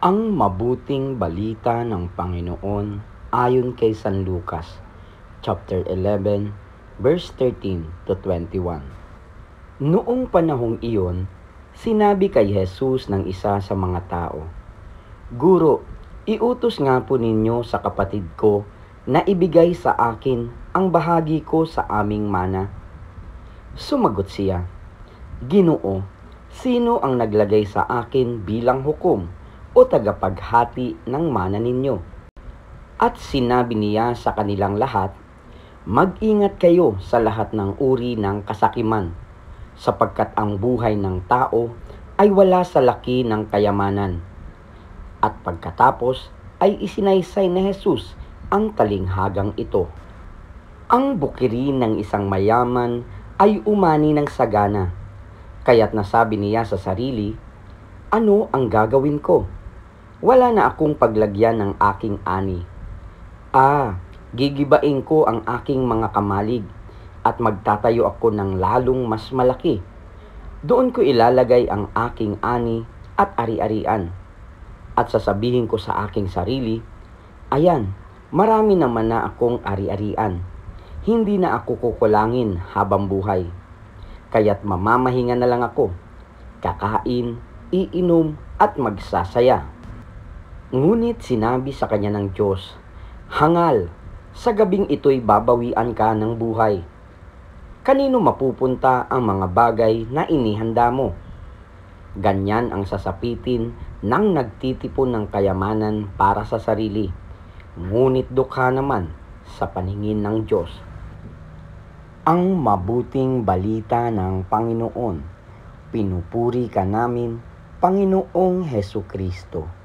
Ang mabuting balita ng Panginoon ayon kay San Lucas, chapter 11, verse 13 to 21. Noong panahong iyon, sinabi kay Jesus ng isa sa mga tao, "Guro, iutos nga po ninyo sa kapatid ko na ibigay sa akin ang bahagi ko sa aming mana." Sumagot siya, "Ginoo, sino ang naglagay sa akin bilang hukom o tagapaghati ng mana ninyo?" At sinabi niya sa kanilang lahat, "Mag-ingat kayo sa lahat ng uri ng kasakiman, sapagkat ang buhay ng tao ay wala sa laki ng kayamanan." At pagkatapos ay isinaysay na Jesus ang talinghagang ito. Ang bukirin ng isang mayaman ay umani ng sagana, kaya't nasabi niya sa sarili, "Ano ang gagawin ko? Wala na akong paglagyan ng aking ani. Gigibain ko ang aking mga kamalig at magtatayo ako ng lalong mas malaki. Doon ko ilalagay ang aking ani at ari-arian. At sasabihin ko sa aking sarili, ayan, marami naman na akong ari-arian. Hindi na ako kukulangin habang buhay. Kaya't mamamahinga na lang ako, kakain, iinom at magsasaya." Ngunit sinabi sa kanya ng Diyos, "Hangal, sa gabing ito'y babawian ka ng buhay. Kanino mapupunta ang mga bagay na inihanda mo?" Ganyan ang sasapitin ng nagtitipon ng kayamanan para sa sarili, ngunit dukha naman sa paningin ng Diyos. Ang mabuting balita ng Panginoon. Pinupuri ka namin, Panginoong Hesukristo.